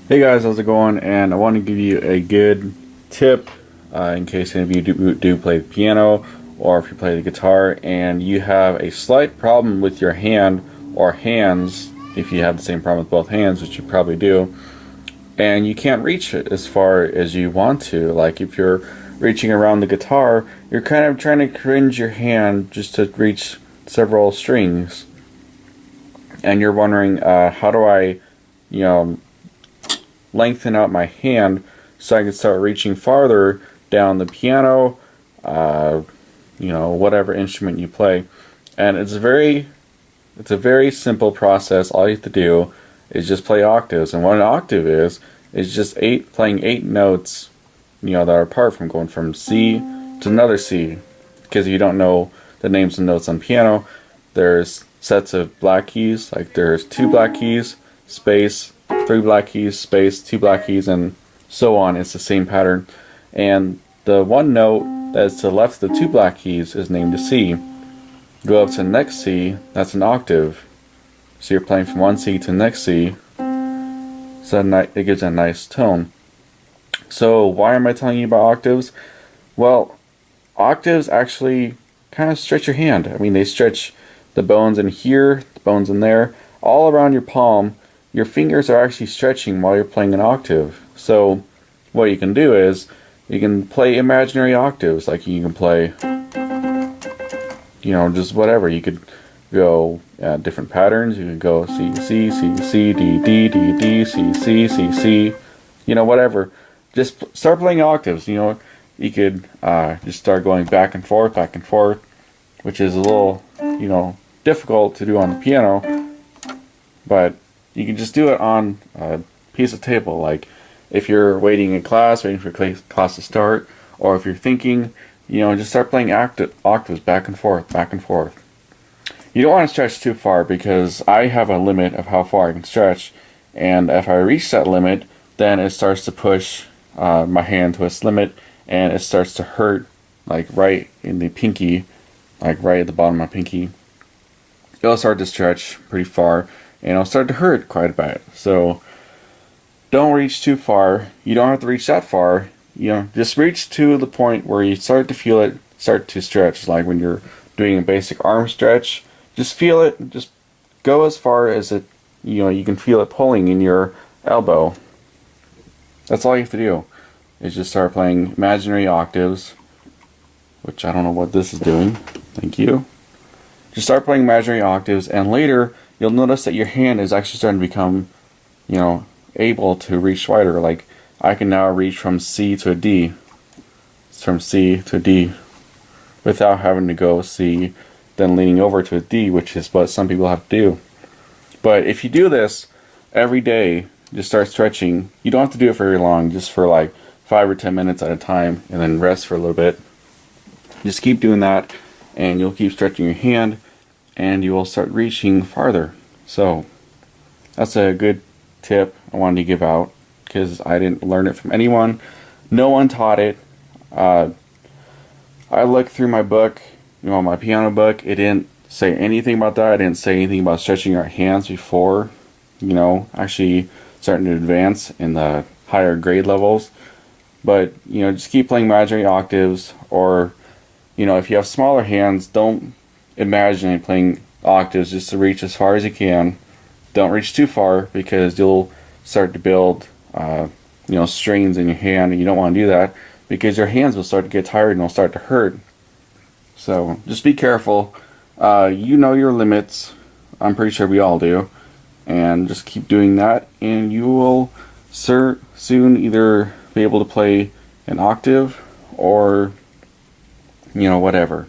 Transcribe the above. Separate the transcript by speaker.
Speaker 1: Hey guys, how's it going? And I want to give you a good tip in case any of you do play the piano or if you play the guitar and you have a slight problem with your hand or hands, if you have the same problem with both hands, which you probably do, and you can't reach it as far as you want to. Like if you're reaching around the guitar, you're kind of trying to cringe your hand just to reach several strings, and you're wondering, how do I, you know, lengthen out my hand so I can start reaching farther down the piano, uh, whatever instrument you play. And it's a very simple process. All you have to do is just play octaves. And what an octave is just playing eight notes, that are apart, from going from C to another C. Because if you don't know the names of notes on piano, there's sets of black keys, like there's two black keys, space, three black keys, space, two black keys, and so on. It's the same pattern. And the one note that's to the left of the two black keys is named a C. Go up to the next C, that's an octave. So you're playing from one C to the next C, so it gives a nice tone. So why am I telling you about octaves? Well, octaves actually kind of stretch your hand. I mean, they stretch the bones in here, the bones in there, all around your palm. Your fingers are actually stretching while you're playing an octave. So what you can do is you can play imaginary octaves. Like you can play, just whatever. You could go different patterns. You could go C, C, C, C, D, D, D, D, C, C, C, C, whatever. Just start playing octaves. You could just start going back and forth, which is a little, difficult to do on the piano, but you can just do it on a piece of table. Like if you're waiting in class, waiting for class to start, or if you're thinking, just start playing octaves back and forth, back and forth. You don't want to stretch too far because I have a limit of how far I can stretch, and if I reach that limit, then it starts to push my hand to its limit, and it starts to hurt, like right in the pinky, like right at the bottom of my pinky. It'll start to stretch pretty far, and it'll start to hurt quite a bit. So don't reach too far. You don't have to reach that far. Just reach to the point where you start to feel it start to stretch. Like when you're doing a basic arm stretch, just feel it. Just go as far as it, you can feel it pulling in your elbow. That's all you have to do, is just start playing imaginary octaves, which I don't know what this is doing. Thank you. Just start playing imaginary octaves, and later you'll notice that your hand is actually starting to become, able to reach wider. Like I can now reach from C to a D, from C to a D, without having to go C, then leaning over to a D, which is what some people have to do. But if you do this every day, just start stretching. You don't have to do it for very long, just for like 5 or 10 minutes at a time, and then rest for a little bit. Just keep doing that, and you'll keep stretching your hand, and you will start reaching farther. So that's a good tip I wanted to give out, because I didn't learn it from anyone. No one taught it. I looked through my book, my piano book. It didn't say anything about that. I didn't say anything about stretching our hands before, actually starting to advance in the higher grade levels. But, just keep playing imaginary octaves, or, if you have smaller hands, don't imagine playing octaves just to reach as far as you can. Don't reach too far, because you'll start to build, strains in your hand, and you don't want to do that, because your hands will start to get tired and they'll start to hurt. So just be careful. You know your limits. I'm pretty sure we all do. And just keep doing that, and you will soon either be able to play an octave or, whatever.